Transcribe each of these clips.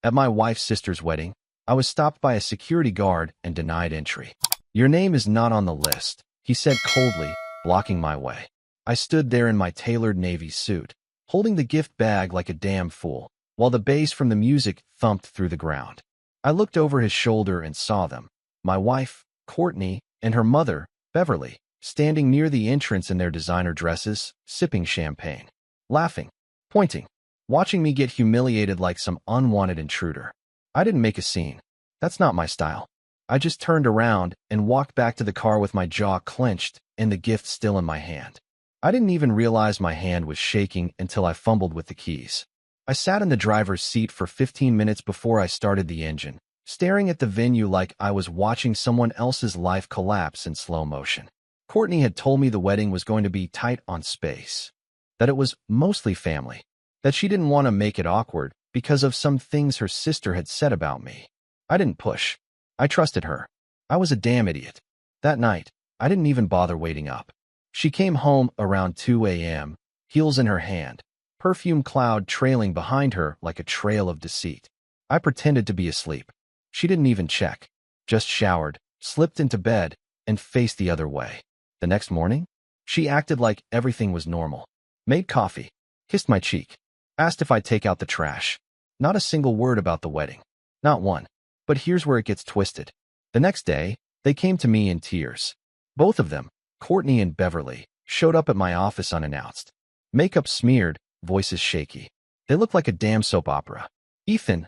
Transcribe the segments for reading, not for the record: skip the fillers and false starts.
At my wife's sister's wedding, I was stopped by a security guard and denied entry. "Your name is not on the list," he said coldly, blocking my way. I stood there in my tailored navy suit, holding the gift bag like a damn fool, while the bass from the music thumped through the ground. I looked over his shoulder and saw them, my wife, Courtney, and her mother, Beverly, standing near the entrance in their designer dresses, sipping champagne, laughing, pointing, watching me get humiliated like some unwanted intruder. I didn't make a scene. That's not my style. I just turned around and walked back to the car with my jaw clenched and the gift still in my hand. I didn't even realize my hand was shaking until I fumbled with the keys. I sat in the driver's seat for 15 minutes before I started the engine, staring at the venue like I was watching someone else's life collapse in slow motion. Courtney had told me the wedding was going to be tight on space, that it was mostly family, that she didn't want to make it awkward because of some things her sister had said about me. I didn't push. I trusted her. I was a damn idiot. That night, I didn't even bother waiting up. She came home around 2 a.m., heels in her hand, perfume cloud trailing behind her like a trail of deceit. I pretended to be asleep. She didn't even check, just showered, slipped into bed, and faced the other way. The next morning, she acted like everything was normal. Made coffee, kissed my cheek, asked if I'd take out the trash. Not a single word about the wedding. Not one. But here's where it gets twisted. The next day, they came to me in tears. Both of them, Courtney and Beverly, showed up at my office unannounced. Makeup smeared, voices shaky. They looked like a damn soap opera. "Ethan,"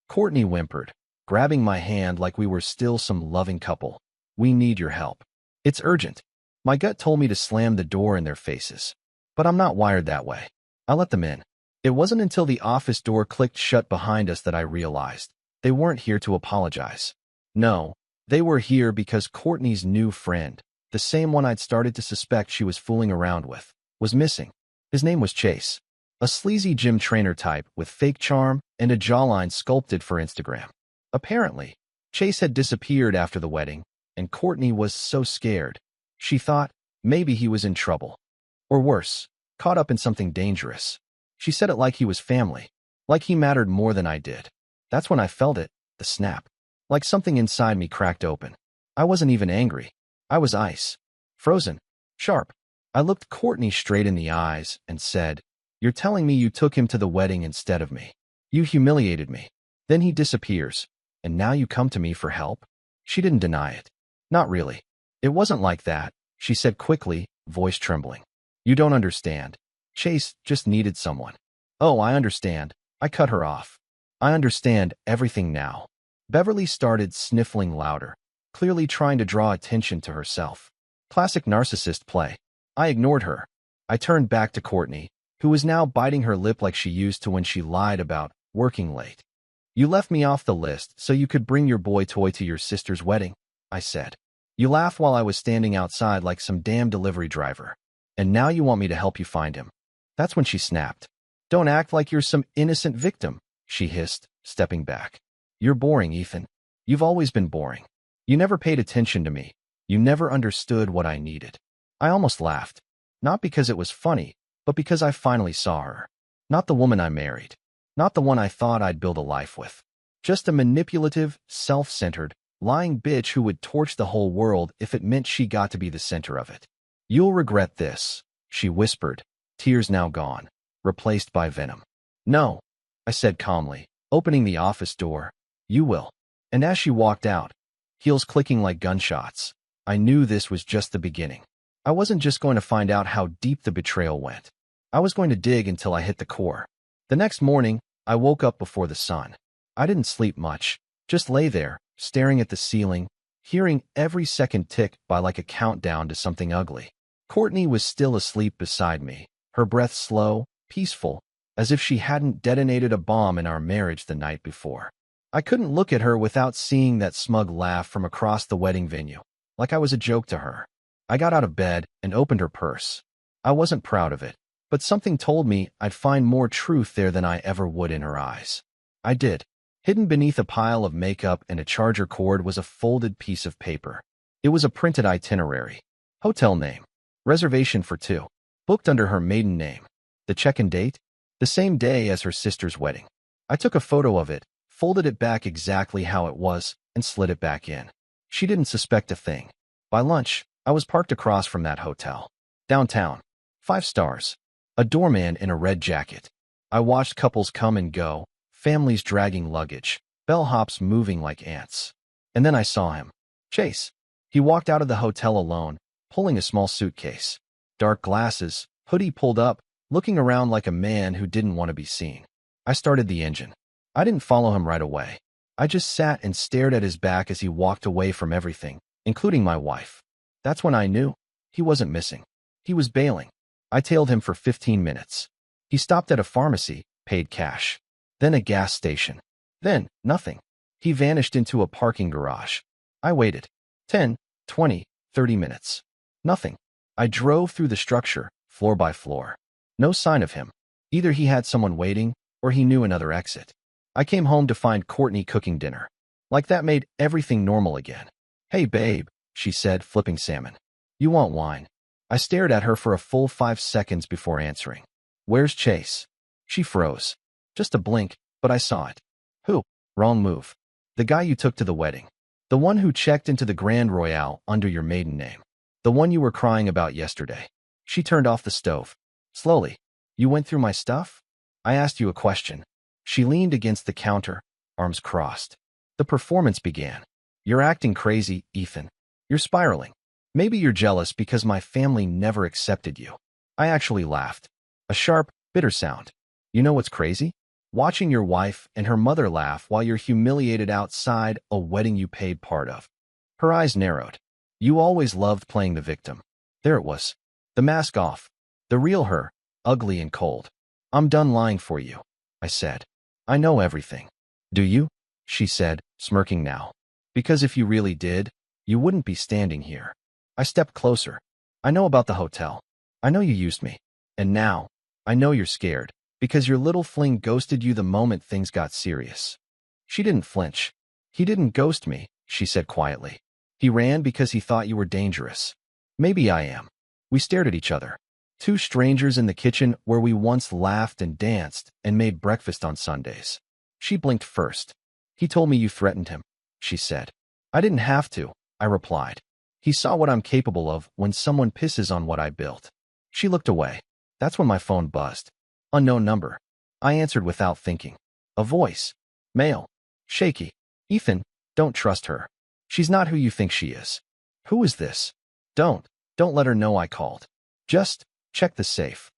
Courtney whimpered, grabbing my hand like we were still some loving couple. "We need your help. It's urgent." My gut told me to slam the door in their faces. But I'm not wired that way. I let them in. It wasn't until the office door clicked shut behind us that I realized they weren't here to apologize. No, they were here because Courtney's new friend, the same one I'd started to suspect she was fooling around with, was missing. His name was Chase, a sleazy gym trainer type with fake charm and a jawline sculpted for Instagram. Apparently, Chase had disappeared after the wedding, and Courtney was so scared. She thought maybe he was in trouble. Or worse, caught up in something dangerous. She said it like he was family, like he mattered more than I did. That's when I felt it, the snap. Like something inside me cracked open. I wasn't even angry. I was ice. Frozen. Sharp. I looked Courtney straight in the eyes and said, "You're telling me you took him to the wedding instead of me. You humiliated me. Then he disappears. And now you come to me for help?" She didn't deny it. "Not really. It wasn't like that," she said quickly, voice trembling. "You don't understand. Chase just needed someone." "Oh, I understand." I cut her off. "I understand everything now." Beverly started sniffling louder, clearly trying to draw attention to herself. Classic narcissist play. I ignored her. I turned back to Courtney, who was now biting her lip like she used to when she lied about working late. "You left me off the list so you could bring your boy toy to your sister's wedding," I said. "You laughed while I was standing outside like some damn delivery driver. And now you want me to help you find him." That's when she snapped. "Don't act like you're some innocent victim," she hissed, stepping back. "You're boring, Ethan. You've always been boring. You never paid attention to me. You never understood what I needed." I almost laughed. Not because it was funny, but because I finally saw her. Not the woman I married. Not the one I thought I'd build a life with. Just a manipulative, self-centered, lying bitch who would torch the whole world if it meant she got to be the center of it. "You'll regret this," she whispered, tears now gone, replaced by venom. "No," I said calmly, opening the office door. "You will." And as she walked out, heels clicking like gunshots, I knew this was just the beginning. I wasn't just going to find out how deep the betrayal went. I was going to dig until I hit the core. The next morning, I woke up before the sun. I didn't sleep much, just lay there, staring at the ceiling, hearing every second tick by like a countdown to something ugly. Courtney was still asleep beside me, her breath slow, peaceful, as if she hadn't detonated a bomb in our marriage the night before. I couldn't look at her without seeing that smug laugh from across the wedding venue, like I was a joke to her. I got out of bed and opened her purse. I wasn't proud of it, but something told me I'd find more truth there than I ever would in her eyes. I did. Hidden beneath a pile of makeup and a charger cord was a folded piece of paper. It was a printed itinerary. Hotel name. Reservation for 2. Booked under her maiden name. The check-in date? The same day as her sister's wedding. I took a photo of it, folded it back exactly how it was, and slid it back in. She didn't suspect a thing. By lunch, I was parked across from that hotel. Downtown. 5 stars. A doorman in a red jacket. I watched couples come and go, families dragging luggage, bellhops moving like ants. And then I saw him. Chase. He walked out of the hotel alone, pulling a small suitcase. Dark glasses, hoodie pulled up, looking around like a man who didn't want to be seen. I started the engine. I didn't follow him right away. I just sat and stared at his back as he walked away from everything, including my wife. That's when I knew. He wasn't missing. He was bailing. I tailed him for 15 minutes. He stopped at a pharmacy, paid cash. Then a gas station. Then, nothing. He vanished into a parking garage. I waited. 10, 20, 30 minutes. Nothing. I drove through the structure, floor by floor. No sign of him. Either he had someone waiting, or he knew another exit. I came home to find Courtney cooking dinner. Like that made everything normal again. "Hey, babe," she said, flipping salmon. "You want wine?" I stared at her for a full 5 seconds before answering. "Where's Chase?" She froze. Just a blink, but I saw it. "Who?" "Wrong move. The guy you took to the wedding. The one who checked into the Grand Royale under your maiden name. The one you were crying about yesterday." She turned off the stove. Slowly. "You went through my stuff?" "I asked you a question." She leaned against the counter, arms crossed. The performance began. "You're acting crazy, Ethan. You're spiraling. Maybe you're jealous because my family never accepted you." I actually laughed. A sharp, bitter sound. "You know what's crazy? Watching your wife and her mother laugh while you're humiliated outside a wedding you paid part of." Her eyes narrowed. "You always loved playing the victim." There it was. The mask off. The real her, ugly and cold. "I'm done lying for you," I said. "I know everything." "Do you?" she said, smirking now. "Because if you really did, you wouldn't be standing here." I stepped closer. "I know about the hotel. I know you used me. And now, I know you're scared, because your little fling ghosted you the moment things got serious." She didn't flinch. "He didn't ghost me," she said quietly. "He ran because he thought you were dangerous." Maybe I am. We stared at each other. Two strangers in the kitchen where we once laughed and danced and made breakfast on Sundays. She blinked first. "He told me you threatened him," she said. "I didn't have to," I replied. "He saw what I'm capable of when someone pisses on what I built." She looked away. That's when my phone buzzed. Unknown number. I answered without thinking. A voice. Male. Shaky. "Ethan, don't trust her. She's not who you think she is." "Who is this?" Don't let her know I called. Just check the safe."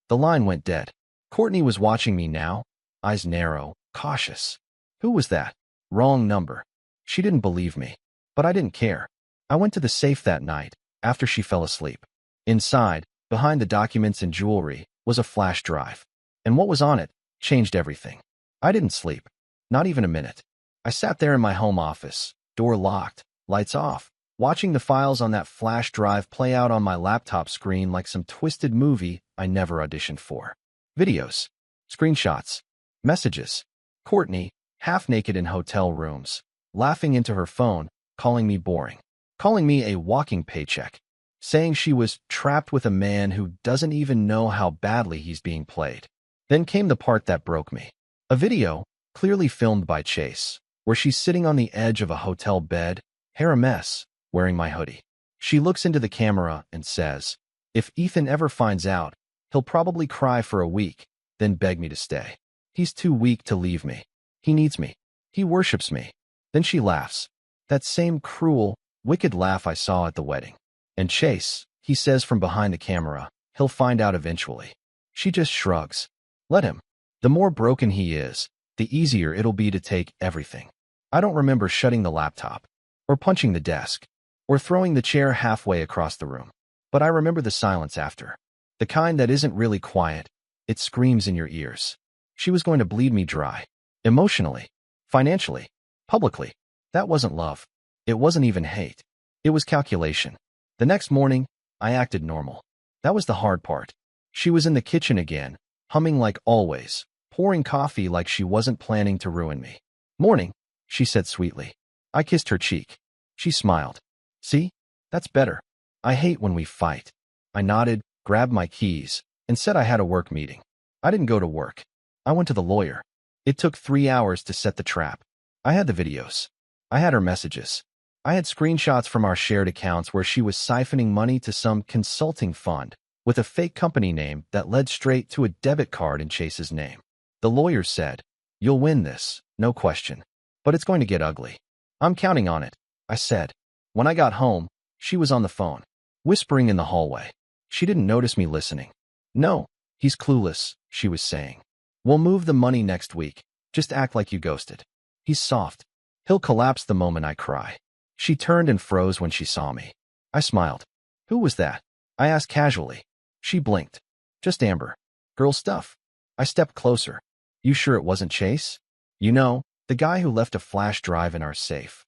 The line went dead. Courtney was watching me now, eyes narrow, cautious. Who was that? Wrong number. She didn't believe me. But I didn't care. I went to the safe that night, after she fell asleep. Inside, behind the documents and jewelry, was a flash drive. And what was on it changed everything. I didn't sleep. Not even a minute. I sat there in my home office, door locked, lights off, watching the files on that flash drive play out on my laptop screen like some twisted movie I never auditioned for. Videos. Screenshots. Messages. Courtney, half naked in hotel rooms, laughing into her phone, calling me boring. Calling me a walking paycheck. Saying she was trapped with a man who doesn't even know how badly he's being played. Then came the part that broke me. A video, clearly filmed by Chase, where she's sitting on the edge of a hotel bed, hair a mess, wearing my hoodie. She looks into the camera and says, "If Ethan ever finds out, he'll probably cry for a week, then beg me to stay. He's too weak to leave me. He needs me. He worships me." Then she laughs. That same cruel, wicked laugh I saw at the wedding. "And Chase," he says from behind the camera, "he'll find out eventually." She just shrugs. Let him. The more broken he is, the easier it'll be to take everything. I don't remember shutting the laptop, or punching the desk, or throwing the chair halfway across the room. But I remember the silence after. The kind that isn't really quiet. It screams in your ears. She was going to bleed me dry. Emotionally. Financially. Publicly. That wasn't love. It wasn't even hate. It was calculation. The next morning, I acted normal. That was the hard part. She was in the kitchen again, humming like always, pouring coffee like she wasn't planning to ruin me. "Morning," she said sweetly. I kissed her cheek. She smiled. "See? That's better. I hate when we fight." I nodded, grabbed my keys, and said I had a work meeting. I didn't go to work. I went to the lawyer. It took 3 hours to set the trap. I had the videos. I had her messages. I had screenshots from our shared accounts where she was siphoning money to some consulting fund with a fake company name that led straight to a debit card in Chase's name. The lawyers said, "You'll win this, no question. But it's going to get ugly." "I'm counting on it," I said. When I got home, she was on the phone, whispering in the hallway. She didn't notice me listening. "No, he's clueless," she was saying. "We'll move the money next week. Just act like you ghosted. He's soft. He'll collapse the moment I cry." She turned and froze when she saw me. I smiled. "Who was that?" I asked casually. She blinked. "Just Amber. Girl stuff." I stepped closer. "You sure it wasn't Chase? You know, the guy who left a flash drive in our safe."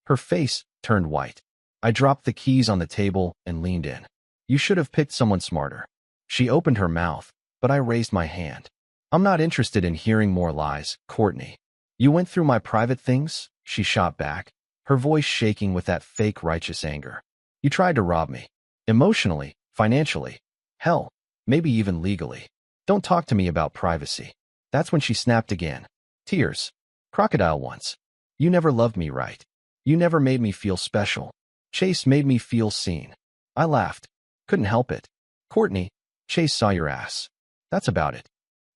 Her face turned white. I dropped the keys on the table and leaned in. "You should have picked someone smarter." She opened her mouth, but I raised my hand. "I'm not interested in hearing more lies, Courtney." "You went through my private things?" she shot back, her voice shaking with that fake righteous anger. "You tried to rob me. Emotionally, financially, hell, maybe even legally. Don't talk to me about privacy." That's when she snapped again. Tears. Crocodile ones. "You never loved me right. You never made me feel special. Chase made me feel seen." I laughed. "Couldn't help it. Courtney, Chase saw your ass. That's about it."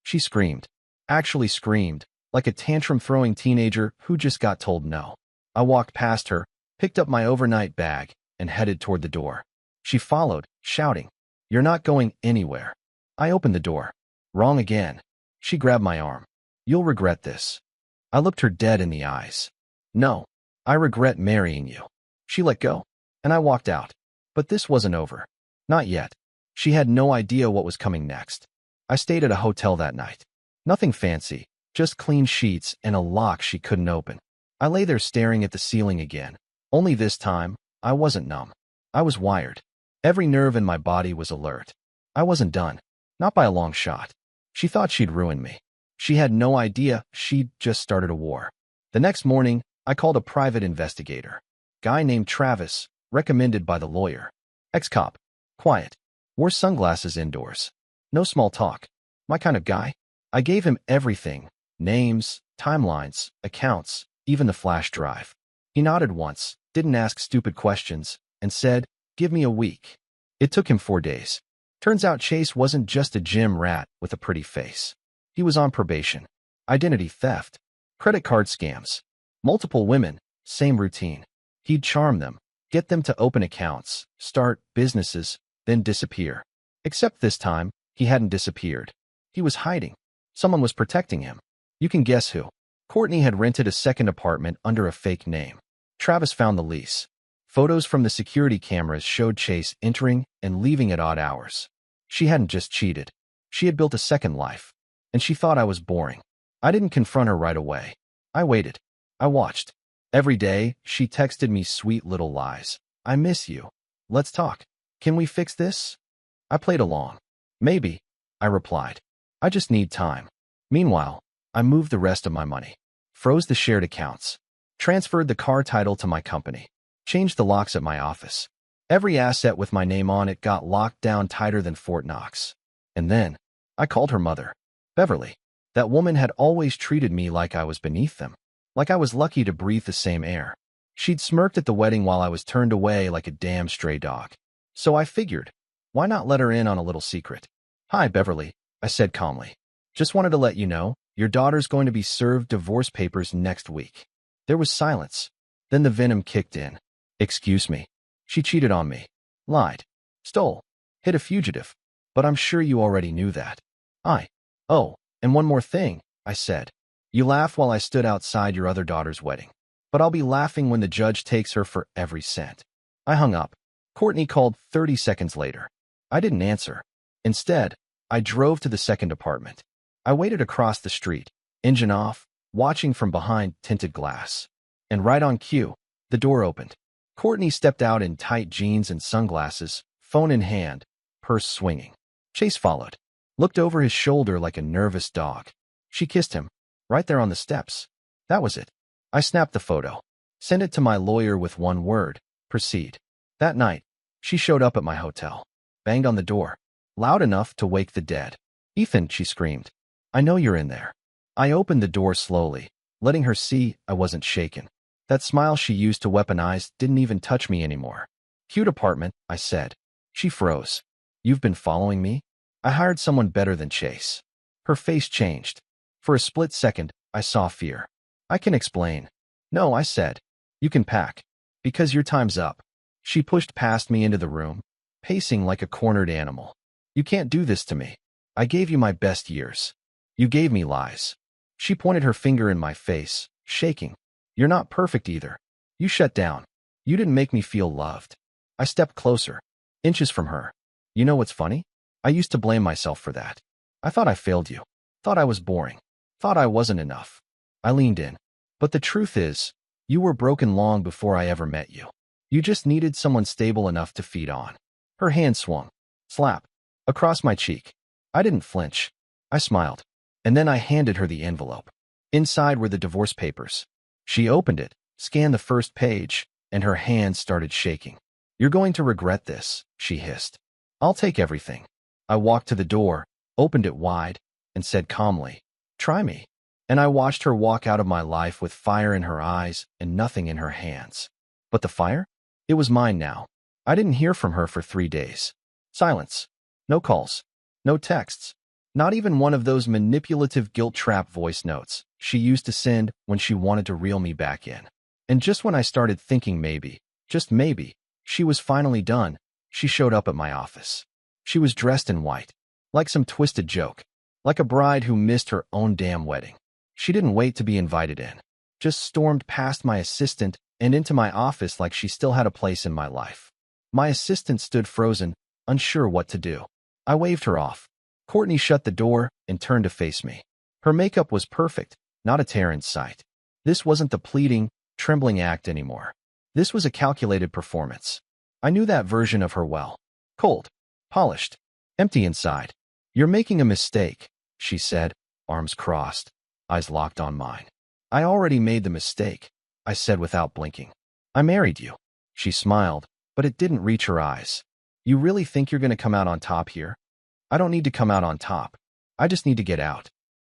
She screamed. Actually screamed, like a tantrum-throwing teenager who just got told no. I walked past her, picked up my overnight bag, and headed toward the door. She followed, shouting, "You're not going anywhere." I opened the door. Wrong again. She grabbed my arm. "You'll regret this." I looked her dead in the eyes. "No, I regret marrying you." She let go, and I walked out. But this wasn't over. Not yet. She had no idea what was coming next. I stayed at a hotel that night. Nothing fancy, just clean sheets and a lock she couldn't open. I lay there staring at the ceiling again. Only this time, I wasn't numb. I was wired. Every nerve in my body was alert. I wasn't done. Not by a long shot. She thought she'd ruined me. She had no idea she'd just started a war. The next morning, I called a private investigator. Guy named Travis, recommended by the lawyer. Ex-cop. Quiet. Wore sunglasses indoors. No small talk. My kind of guy. I gave him everything. Names, timelines, accounts, even the flash drive. He nodded once, didn't ask stupid questions, and said, "Give me a week." It took him 4 days. Turns out Chase wasn't just a gym rat with a pretty face. He was on probation. Identity theft. Credit card scams. Multiple women, same routine. He'd charm them, get them to open accounts, start businesses, then disappear. Except this time, he hadn't disappeared. He was hiding. Someone was protecting him. You can guess who. Courtney had rented a second apartment under a fake name. Travis found the lease. Photos from the security cameras showed Chase entering and leaving at odd hours. She hadn't just cheated. She had built a second life. And she thought I was boring. I didn't confront her right away. I waited. I watched. Every day, she texted me sweet little lies. "I miss you. Let's talk. Can we fix this?" I played along. "Maybe," I replied. "I just need time." Meanwhile, I moved the rest of my money. Froze the shared accounts. Transferred the car title to my company. Changed the locks at my office. Every asset with my name on it got locked down tighter than Fort Knox. And then, I called her mother. Beverly. That woman had always treated me like I was beneath them. Like I was lucky to breathe the same air. She'd smirked at the wedding while I was turned away like a damn stray dog. So I figured, why not let her in on a little secret? "Hi, Beverly," I said calmly. "Just wanted to let you know, your daughter's going to be served divorce papers next week." There was silence. Then the venom kicked in. "Excuse me." She cheated on me. Lied. Stole. Hit a fugitive. But I'm sure you already knew that. Oh, and one more thing, I said. "You laugh while I stood outside your other daughter's wedding. But I'll be laughing when the judge takes her for every cent." I hung up. Courtney called 30 seconds later. I didn't answer. Instead, I drove to the second apartment. I waited across the street, engine off, watching from behind tinted glass. And right on cue, the door opened. Courtney stepped out in tight jeans and sunglasses, phone in hand, purse swinging. Chase followed. Looked over his shoulder like a nervous dog. She kissed him, right there on the steps. That was it. I snapped the photo. Sent it to my lawyer with one word: proceed. That night, she showed up at my hotel. Banged on the door. Loud enough to wake the dead. "Ethan," she screamed. "I know you're in there." I opened the door slowly, letting her see I wasn't shaken. That smile she used to weaponize didn't even touch me anymore. Cute apartment, I said. She froze. You've been following me? I hired someone better than Chase. Her face changed. For a split second, I saw fear. I can explain. No, I said. You can pack. Because your time's up. She pushed past me into the room, pacing like a cornered animal. You can't do this to me. I gave you my best years. You gave me lies. She pointed her finger in my face, shaking. You're not perfect either. You shut down. You didn't make me feel loved. I stepped closer, inches from her. You know what's funny? I used to blame myself for that. I thought I failed you. Thought I was boring. Thought I wasn't enough. I leaned in. But the truth is, you were broken long before I ever met you. You just needed someone stable enough to feed on. Her hand swung. Slap. Across my cheek. I didn't flinch. I smiled. And then I handed her the envelope. Inside were the divorce papers. She opened it, scanned the first page, and her hand started shaking. You're going to regret this, she hissed. I'll take everything. I walked to the door, opened it wide, and said calmly, try me. And I watched her walk out of my life with fire in her eyes and nothing in her hands. But the fire? It was mine now. I didn't hear from her for 3 days. Silence. No calls. No texts. Not even one of those manipulative guilt trap voice notes she used to send when she wanted to reel me back in. And just when I started thinking maybe, just maybe, she was finally done, she showed up at my office. She was dressed in white, like some twisted joke, like a bride who missed her own damn wedding. She didn't wait to be invited in, just stormed past my assistant and into my office like she still had a place in my life. My assistant stood frozen, unsure what to do. I waved her off. Courtney shut the door and turned to face me. Her makeup was perfect, not a tear in sight. This wasn't the pleading, trembling act anymore. This was a calculated performance. I knew that version of her well. Cold, polished, empty inside. You're making a mistake, she said, arms crossed, eyes locked on mine. I already made the mistake, I said without blinking. I married you. She smiled, but it didn't reach her eyes. You really think you're going to come out on top here? I don't need to come out on top. I just need to get out.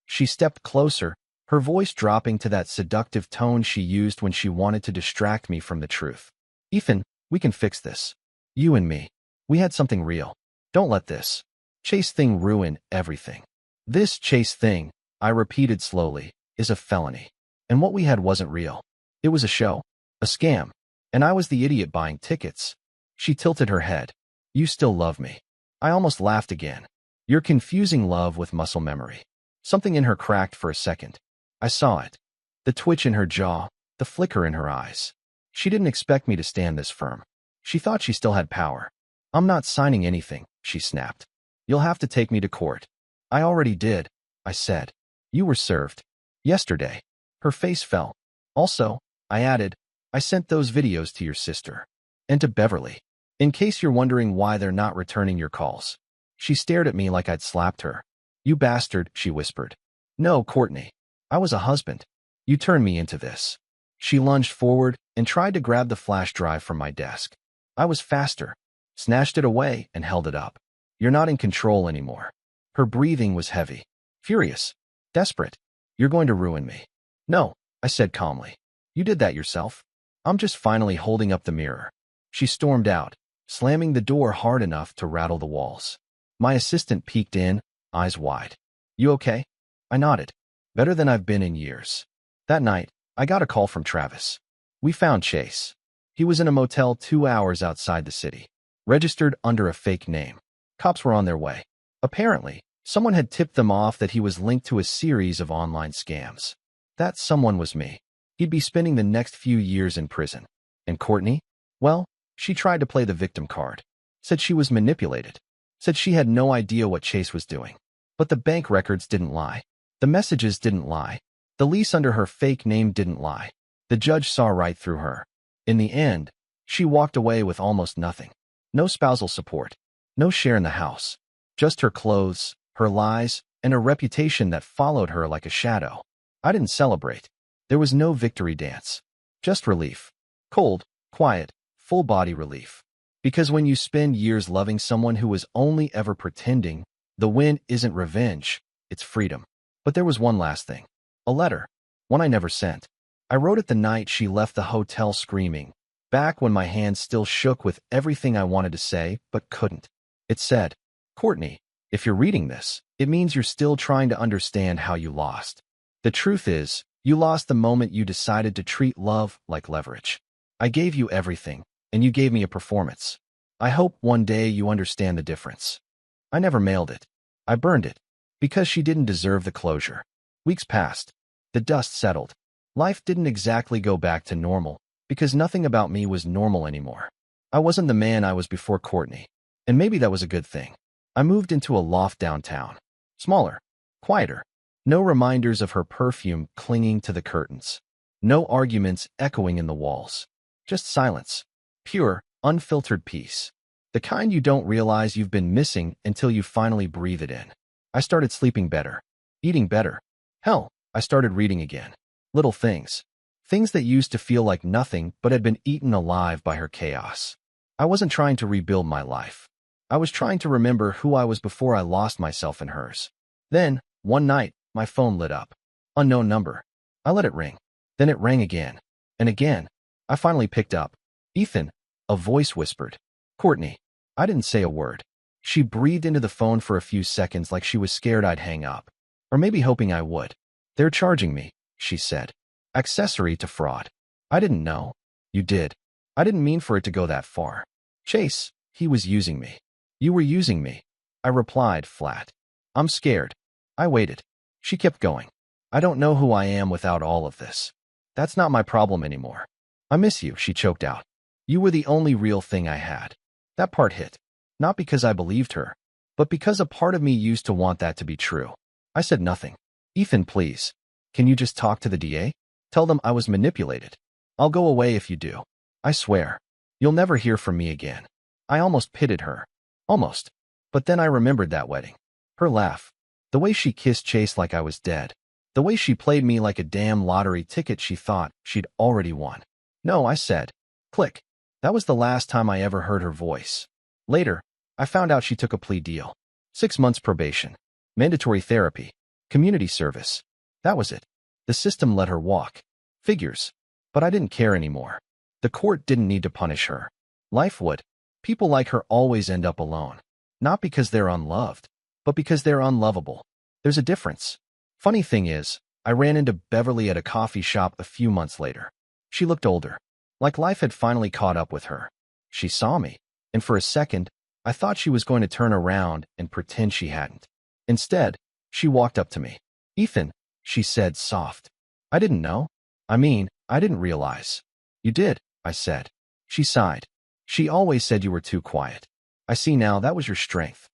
She stepped closer, her voice dropping to that seductive tone she used when she wanted to distract me from the truth. Ethan, we can fix this. You and me. We had something real. Don't let this Chase thing ruin everything. This Chase thing, I repeated slowly, is a felony. And what we had wasn't real. It was a show. A scam. And I was the idiot buying tickets. She tilted her head. You still love me. I almost laughed again. You're confusing love with muscle memory. Something in her cracked for a second. I saw it. The twitch in her jaw, the flicker in her eyes. She didn't expect me to stand this firm. She thought she still had power. I'm not signing anything, she snapped. You'll have to take me to court. I already did, I said. You were served. Yesterday. Her face fell. Also, I added, I sent those videos to your sister. And to Beverly. In case you're wondering why they're not returning your calls. She stared at me like I'd slapped her. You bastard, she whispered. No, Courtney. I was a husband. You turned me into this. She lunged forward and tried to grab the flash drive from my desk. I was faster. Snatched it away and held it up. You're not in control anymore. Her breathing was heavy. Furious. Desperate. You're going to ruin me. No, I said calmly. You did that yourself. I'm just finally holding up the mirror. She stormed out, slamming the door hard enough to rattle the walls. My assistant peeked in, eyes wide. You okay? I nodded. Better than I've been in years. That night, I got a call from Travis. We found Chase. He was in a motel 2 hours outside the city, registered under a fake name. Cops were on their way. Apparently, someone had tipped them off that he was linked to a series of online scams. That someone was me. He'd be spending the next few years in prison. And Courtney? Well, she tried to play the victim card. Said she was manipulated. Said she had no idea what Chase was doing. But the bank records didn't lie. The messages didn't lie. The lease under her fake name didn't lie. The judge saw right through her. In the end, she walked away with almost nothing. No spousal support. No share in the house. Just her clothes, her lies, and a reputation that followed her like a shadow. I didn't celebrate. There was no victory dance. Just relief. Cold, quiet, full-body relief. Because when you spend years loving someone who was only ever pretending, the win isn't revenge, it's freedom. But there was one last thing. A letter. One I never sent. I wrote it the night she left the hotel screaming, back when my hands still shook with everything I wanted to say but couldn't. It said, "Courtney, if you're reading this, it means you're still trying to understand how you lost. The truth is, you lost the moment you decided to treat love like leverage. I gave you everything, and you gave me a performance. I hope one day you understand the difference." I never mailed it. I burned it, because she didn't deserve the closure. Weeks passed. The dust settled. Life didn't exactly go back to normal, because nothing about me was normal anymore. I wasn't the man I was before Courtney, and maybe that was a good thing. I moved into a loft downtown. Smaller, quieter. No reminders of her perfume clinging to the curtains. No arguments echoing in the walls. Just silence. Pure, unfiltered peace. The kind you don't realize you've been missing until you finally breathe it in. I started sleeping better. Eating better. Hell, I started reading again. Little things. Things that used to feel like nothing but had been eaten alive by her chaos. I wasn't trying to rebuild my life. I was trying to remember who I was before I lost myself in hers. Then, one night, my phone lit up. Unknown number. I let it ring. Then it rang again. And again. I finally picked up. "Ethan," a voice whispered. "Courtney." I didn't say a word. She breathed into the phone for a few seconds like she was scared I'd hang up. Or maybe hoping I would. "They're charging me," she said. "Accessory to fraud." I didn't know. "You did." I didn't mean for it to go that far. "Chase, he was using me." "You were using me," I replied flat. "I'm scared." I waited. She kept going. "I don't know who I am without all of this. That's not my problem anymore." "I miss you," she choked out. "You were the only real thing I had." That part hit. Not because I believed her, but because a part of me used to want that to be true. I said nothing. "Ethan, please. Can you just talk to the DA? Tell them I was manipulated. I'll go away if you do. I swear. You'll never hear from me again." I almost pitied her. Almost. But then I remembered that wedding. Her laugh. The way she kissed Chase like I was dead. The way she played me like a damn lottery ticket she thought she'd already won. "No," I said. Click. That was the last time I ever heard her voice. Later, I found out she took a plea deal. 6 months probation. Mandatory therapy. Community service. That was it. The system let her walk. Figures. But I didn't care anymore. The court didn't need to punish her. Life would. People like her always end up alone. Not because they're unloved, but because they're unlovable. There's a difference. Funny thing is, I ran into Beverly at a coffee shop a few months later. She looked older. Like life had finally caught up with her. She saw me, and for a second, I thought she was going to turn around and pretend she hadn't. Instead, she walked up to me. "Ethan," she said, soft. "I didn't know. I didn't realize." "You did," I said. She sighed. "She always said you were too quiet. I see now that was your strength."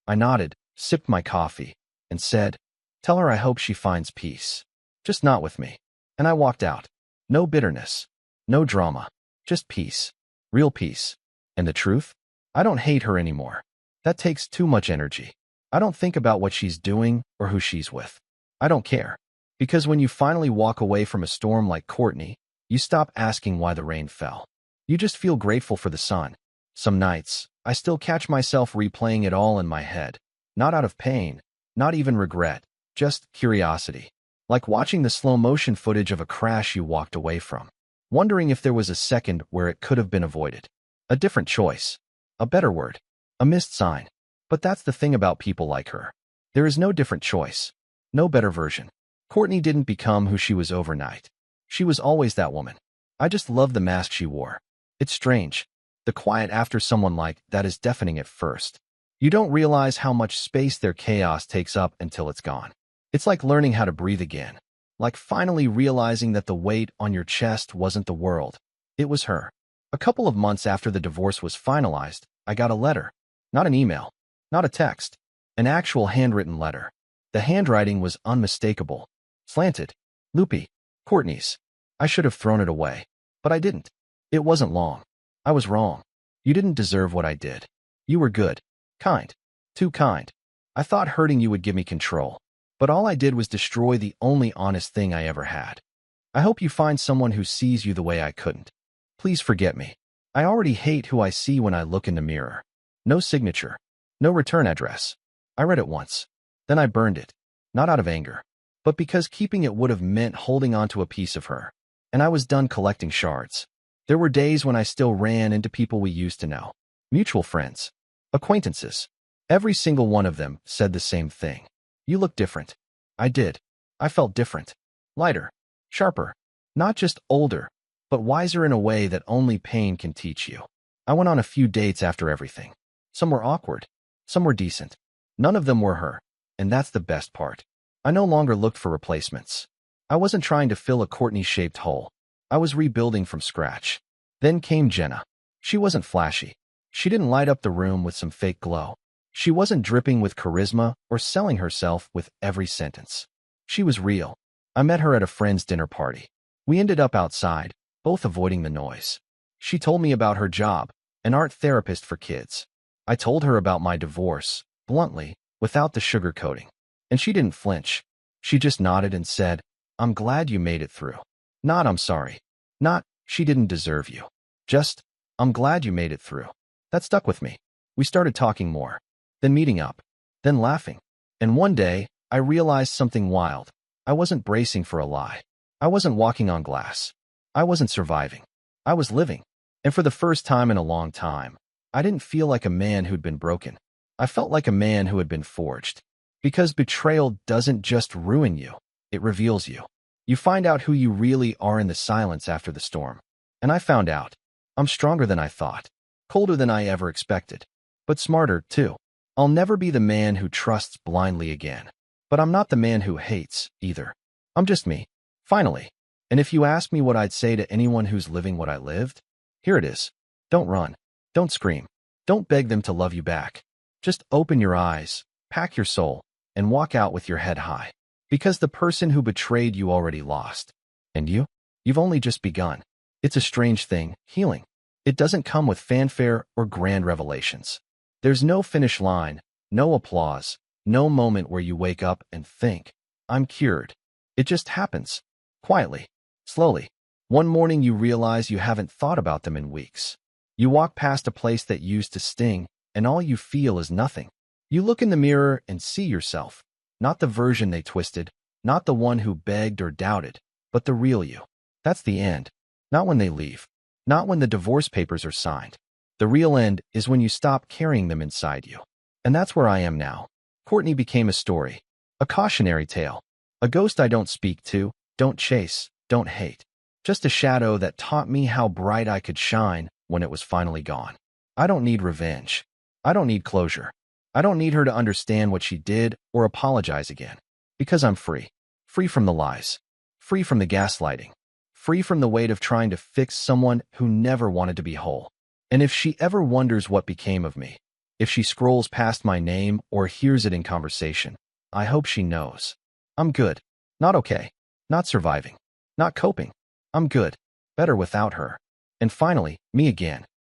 I nodded, sipped my coffee, and said, "Tell her I hope she finds peace. Just not with me." And I walked out. No bitterness. No drama. Just peace. Real peace. And the truth? I don't hate her anymore. That takes too much energy. I don't think about what she's doing or who she's with. I don't care. Because when you finally walk away from a storm like Courtney, you stop asking why the rain fell. You just feel grateful for the sun. Some nights, I still catch myself replaying it all in my head. Not out of pain, not even regret, just curiosity. Like watching the slow-motion footage of a crash you walked away from. Wondering if there was a second where it could have been avoided. A different choice. A better word. A missed sign. But that's the thing about people like her. There is no different choice. No better version. Courtney didn't become who she was overnight. She was always that woman. I just love the mask she wore. It's strange. The quiet after someone like that is deafening at first. You don't realize how much space their chaos takes up until it's gone. It's like learning how to breathe again. Like finally realizing that the weight on your chest wasn't the world. It was her. A couple of months after the divorce was finalized, I got a letter. Not an email. Not a text. An actual handwritten letter. The handwriting was unmistakable. Slanted. Loopy. Courtney's. I should have thrown it away. But I didn't. It wasn't long. I was wrong. You didn't deserve what I did. You were good. Kind. Too kind. I thought hurting you would give me control. But all I did was destroy the only honest thing I ever had. I hope you find someone who sees you the way I couldn't. Please forget me. I already hate who I see when I look in the mirror. No signature. No return address. I read it once. Then I burned it. Not out of anger, but because keeping it would have meant holding on to a piece of her. And I was done collecting shards. There were days when I still ran into people we used to know. Mutual friends. Acquaintances. Every single one of them said the same thing. You look different. I did. I felt different. Lighter. Sharper. Not just older, but wiser in a way that only pain can teach you. I went on a few dates after everything. Some were awkward. Some were decent. None of them were her. And that's the best part. I no longer looked for replacements. I wasn't trying to fill a Courtney-shaped hole. I was rebuilding from scratch. Then came Jenna. She wasn't flashy. She didn't light up the room with some fake glow. She wasn't dripping with charisma or selling herself with every sentence. She was real. I met her at a friend's dinner party. We ended up outside, both avoiding the noise. She told me about her job, an art therapist for kids. I told her about my divorce, bluntly, without the sugarcoating. And she didn't flinch. She just nodded and said, "I'm glad you made it through." Not, "I'm sorry." Not, "She didn't deserve you." Just, "I'm glad you made it through." That stuck with me. We started talking more, then meeting up, then laughing. And one day, I realized something wild. I wasn't bracing for a lie. I wasn't walking on glass. I wasn't surviving. I was living. And for the first time in a long time, I didn't feel like a man who'd been broken. I felt like a man who had been forged. Because betrayal doesn't just ruin you, it reveals you. You find out who you really are in the silence after the storm. And I found out. I'm stronger than I thought. Colder than I ever expected. But smarter, too. I'll never be the man who trusts blindly again. But I'm not the man who hates, either. I'm just me. Finally. And if you ask me what I'd say to anyone who's living what I lived, here it is. Don't run. Don't scream. Don't beg them to love you back. Just open your eyes, pack your soul, and walk out with your head high. Because the person who betrayed you already lost. And you? You've only just begun. It's a strange thing, healing. It doesn't come with fanfare or grand revelations. There's no finish line, no applause, no moment where you wake up and think, "I'm cured." It just happens. Quietly. Slowly. One morning you realize you haven't thought about them in weeks. You walk past a place that used to sting, and all you feel is nothing. You look in the mirror and see yourself. Not the version they twisted, not the one who begged or doubted, but the real you. That's the end. Not when they leave. Not when the divorce papers are signed. The real end is when you stop carrying them inside you. And that's where I am now. Courtney became a story. A cautionary tale. A ghost I don't speak to, don't chase, don't hate. Just a shadow that taught me how bright I could shine when it was finally gone. I don't need revenge. I don't need closure. I don't need her to understand what she did or apologize again. Because I'm free. Free from the lies. Free from the gaslighting. Free from the weight of trying to fix someone who never wanted to be whole. And if she ever wonders what became of me, if she scrolls past my name or hears it in conversation, I hope she knows. I'm good. Not okay. Not surviving. Not coping. I'm good. Better without her. And finally, me again.